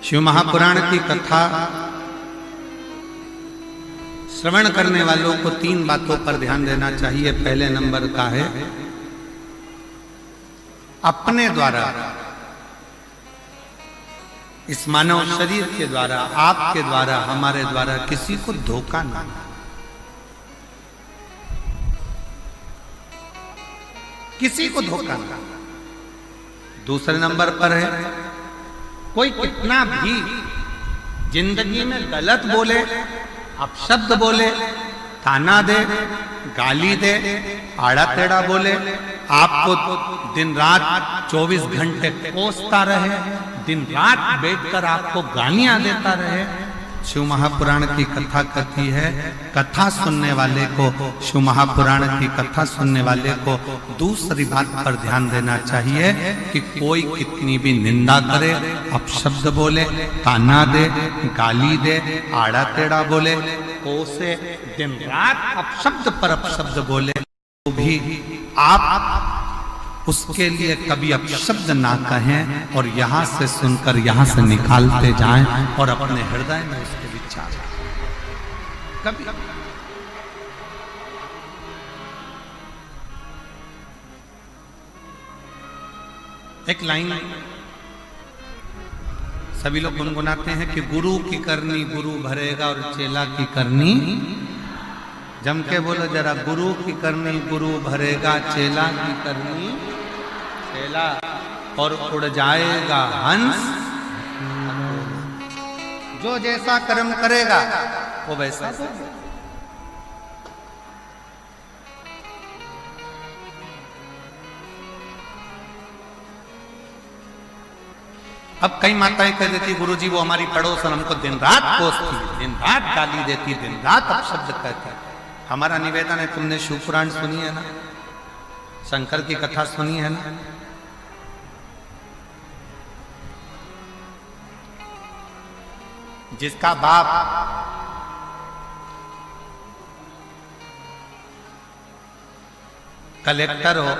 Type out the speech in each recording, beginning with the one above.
शिव महापुराण की कथा श्रवण करने वालों को तीन बातों पर ध्यान देना चाहिए। पहले नंबर का है अपने द्वारा, इस मानव शरीर के द्वारा, आपके द्वारा, हमारे द्वारा किसी को धोखा ना, किसी को धोखा ना। दूसरे नंबर पर है कोई कितना भी जिंदगी में गलत बोले, अपशब्द बोले, ताना दे, गाली दे, आड़ा टेढ़ा बोले, आपको दिन रात 24 घंटे कोसता रहे, दिन रात बैठकर आपको गालियां देता रहे, शिव महापुराण की कथा कहती है, कथा सुनने वाले को, शिव महापुराण की कथा सुनने वाले को दूसरी बात पर ध्यान देना चाहिए कि कोई कितनी भी निंदा करे, अपशब्द बोले, ताना दे, गाली दे, आड़ा टेढ़ा बोले, कोसे, दिन रात अपशब्द पर अपशब्द बोले, तो भी आप उसके लिए कभी अपशब्द ना कहें और यहां से सुनकर यहां से निकालते जाएं और अपने हृदय में उसके विचार कभी। एक लाइन सभी लोग गुनगुनाते हैं कि गुरु की करनी गुरु भरेगा और चेला की करनी, जम के बोलो जरा, गुरु की करनी गुरु भरेगा, चेला की करनी चेला, और उड़ जाएगा हंस। जो जैसा कर्म करेगा वो वैसा होगा। अब कई माताएं कह देती गुरुजी वो हमारी पड़ोसन हमको दिन रात कोसती, दिन रात गाली देती, दिन रात अपशब्द कहती। हमारा निवेदन है, तुमने शिव पुराण सुनी है ना, शंकर की कथा सुनी है ना, जिसका बाप कलेक्टर हो,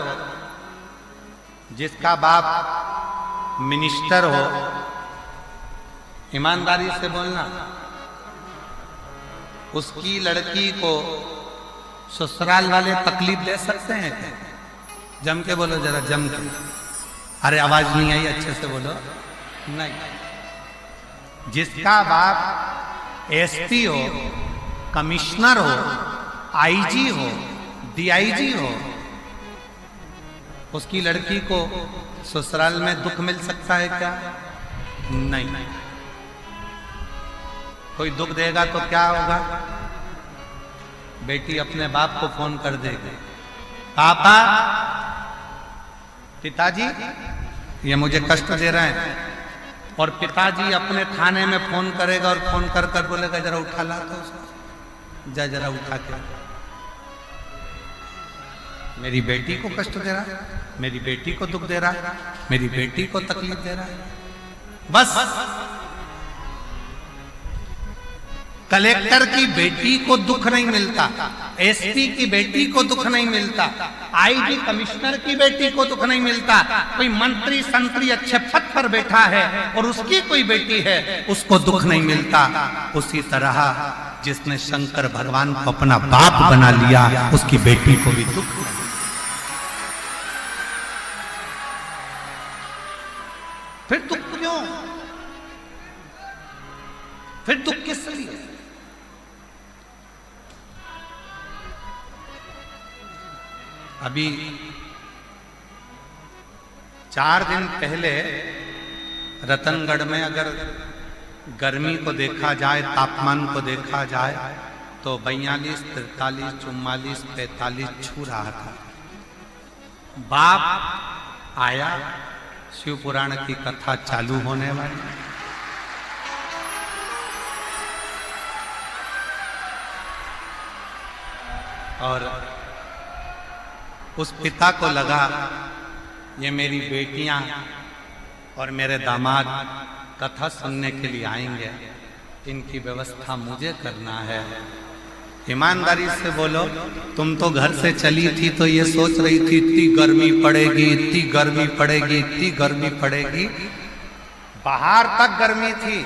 जिसका बाप मिनिस्टर हो, ईमानदारी से बोलना, उसकी लड़की को ससुराल वाले तकलीफ दे सकते हैं क्या? जम के बोलो जरा, जम के। अरे आवाज नहीं आई, अच्छे से बोलो। नहीं। जिसका बाप एसपी हो, कमिश्नर हो, आईजी हो, डीआईजी हो, उसकी लड़की को ससुराल में दुख मिल सकता है क्या? नहीं। कोई दुख देगा तो क्या होगा? बेटी अपने बाप को फोन कर देगी, पापा, पिताजी ये मुझे कष्ट दे रहे हैं, और पिताजी अपने थाने में फोन करेगा और फोन कर कर बोलेगा जरा उठा ला तो उसको, जा जरा उठा के, मेरी बेटी को कष्ट दे रहा है, मेरी बेटी को दुख दे रहा है, मेरी बेटी को तकलीफ दे रहा है। बस कलेक्टर की बेटी को दुख नहीं मिलता, एसपी की बेटी को दुख नहीं मिलता, आईजी कमिश्नर की बेटी को दुख नहीं मिलता, कोई मंत्री संतरी अच्छे पद पर बैठा है और उसकी कोई बेटी है उसको दुख नहीं मिलता। उसी तरह जिसने शंकर भगवान को अपना बाप बना लिया उसकी बेटी को भी दुख नहीं। फिर दुख क्यों? फिर दुख किस लिए? अभी 4 दिन पहले रतनगढ़ में अगर गर्मी को देखा जाए, तापमान को देखा जाए तो 42, 43, 44, 45 छू रहा था। बाप आया, शिव पुराण की कथा चालू होने वाली, और उस पिता को लगा ये मेरी बेटियां और मेरे दामाद कथा सुनने के लिए आएंगे, इनकी व्यवस्था मुझे करना है। ईमानदारी से बोलो, तुम तो घर से चली थी तो ये सोच रही थी इतनी गर्मी पड़ेगी, इतनी गर्मी पड़ेगी, इतनी गर्मी पड़ेगी। बाहर तक गर्मी थी,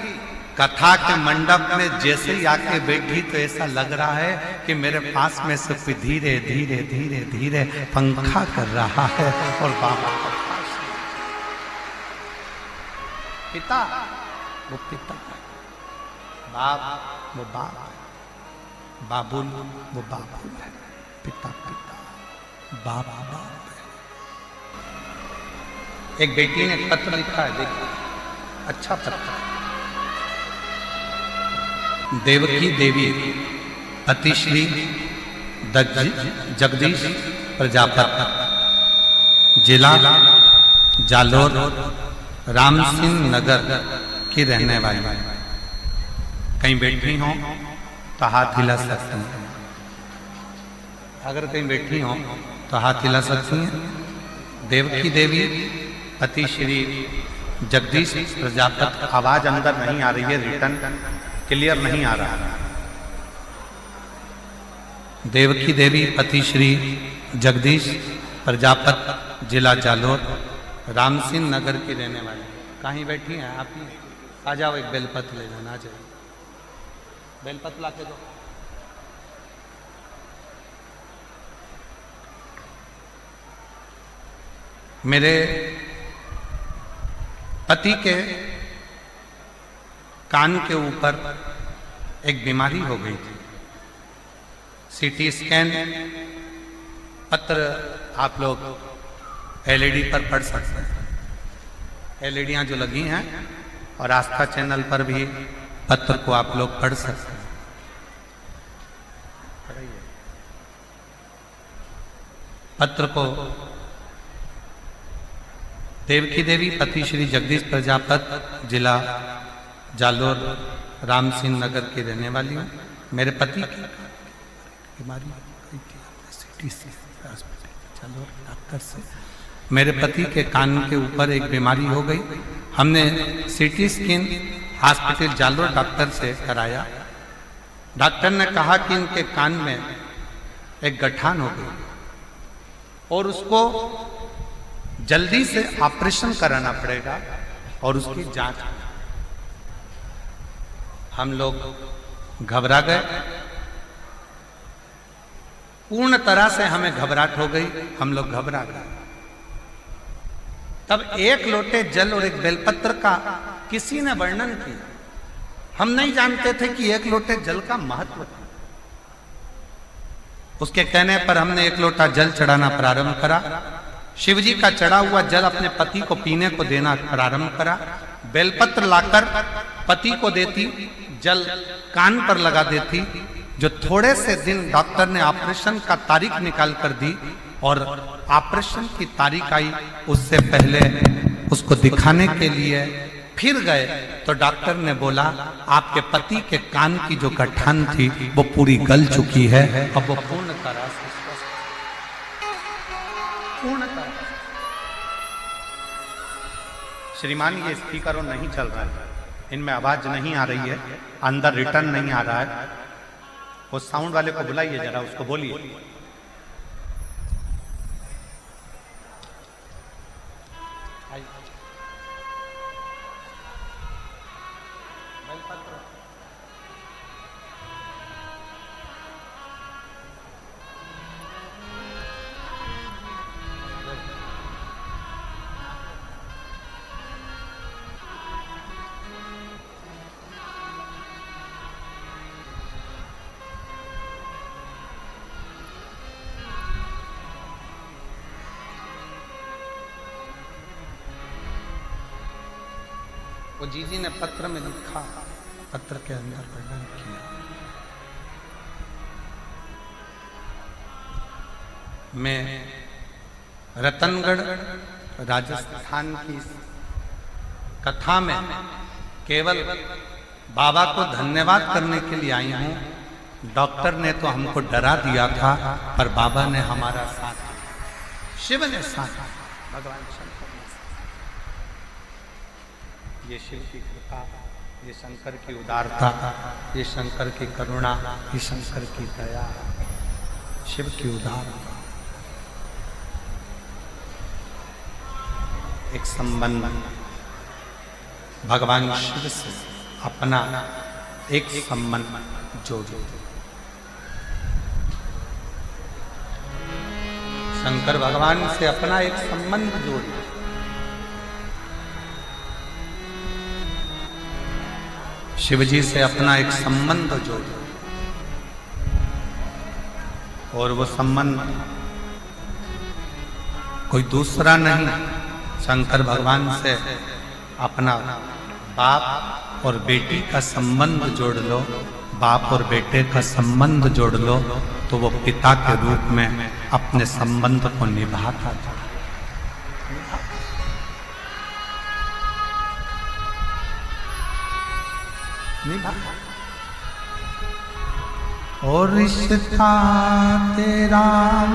कथा के मंडप में जैसे ही आके बैठी तो ऐसा लग रहा है कि मेरे पास में से कोई धीरे धीरे धीरे धीरे पंखा कर रहा है। और बाबा पिता वो पिता, बाप वो बाप, बाबुल वो बाबुल है, पिता पिता, बाप बाप। एक बेटी ने पत्र लिखा है, देखिए अच्छा पत्र। देवकी देवी अतिश्री जगदीश प्रजापति, जिला जालोर, राम सिंह नगर की रहने वाली। कहीं बैठी हो तो हाथ हिला सकती हैं, अगर कहीं बैठी हो तो हाथ हिला सकती हैं। देवकी देवी अति श्री जगदीश प्रजापति। आवाज अंदर नहीं आ रही है, रिटर्न क्लियर नहीं आ रहा। देवकी देवी पति श्री जगदीश प्रजापति, जिला जालोर, राम सिंह नगर की रहने वाली। कहीं बैठी हैं आप ही? आ जाओ, एक बेलपत्र ले जाना। आ जाए, बेलपत्र ला के दो। मेरे पति के कान के ऊपर एक बीमारी हो गई थी। सीटी स्कैन पत्र आप लोग एलईडी पर पढ़ सकते हैं। एलईडियां जो लगी हैं और आस्था चैनल पर भी पत्र को आप लोग पढ़ सकते हैं। पत्र को देवकी देवी पति श्री जगदीश प्रजापति, जिला जालोर, राम सिंह नगर की रहने वाली हूँ। मेरे पति की बीमारी जालोर डॉक्टर से, मेरे पति के कान के ऊपर एक बीमारी हो गई। हमने CT scan hospital Jalore doctor से कराया। डॉक्टर ने कहा कि इनके कान में एक गठान हो गई और उसको जल्दी से ऑपरेशन कराना पड़ेगा और उसकी जांच। हम लोग घबरा गए, पूर्ण तरह से हमें घबराहट हो गई। हम लोग घबरा गए। तब एक लोटे जल और एक बेलपत्र का किसी ने वर्णन किया। हम नहीं जानते थे कि एक लोटे जल का महत्व था। उसके कहने पर हमने एक लोटा जल चढ़ाना प्रारंभ करा। शिव जी का चढ़ा हुआ जल अपने पति को पीने को देना प्रारंभ करा। बेलपत्र लाकर पति को देती, जल कान पर लगा देती। जो थोड़े से दिन डॉक्टर ने ऑपरेशन का तारीख निकाल कर दी और ऑपरेशन की तारीख आई, उससे पहले उसको दिखाने के लिए फिर गए तो डॉक्टर ने बोला आपके पति के कान की जो गठान थी वो पूरी गल चुकी है, अब वो पूर्ण तरह से श्रीमान, ये स्पीकर नहीं चल रहा है, इनमें आवाज नहीं आ रही है, अंदर रिटर्न नहीं आ रहा है। वो साउंड वाले को बुलाइए जरा, उसको बोलिए। वो जीजी ने पत्र में लिखा, पत्र के अंदर वर्णन किया। मैं रतनगढ़ राजस्थान की कथा में केवल बाबा को धन्यवाद करने के लिए आई हूं। डॉक्टर ने तो हमको डरा दिया था, पर बाबा ने हमारा साथ दिया, शिव ने साथ दिया, भगवान शंकर। ये शिव की कृपा, ये शंकर की उदारता, ये शंकर की करुणा, ये शंकर की दया, शिव की उदारता। एक संबंध भगवान शिव से अपना एक संबंध जोड़ो। शंकर भगवान से अपना एक संबंध जोड़ो। शिव जी से अपना एक संबंध जोड़ो और वो संबंध कोई दूसरा नहीं, शंकर भगवान से अपना बाप और बेटी का संबंध जोड़ लो। बाप और बेटे का संबंध जोड़ लो तो वो पिता के रूप में अपने संबंध को निभाता था। और रिश्ता तेरा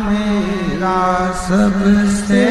मेरा सबसे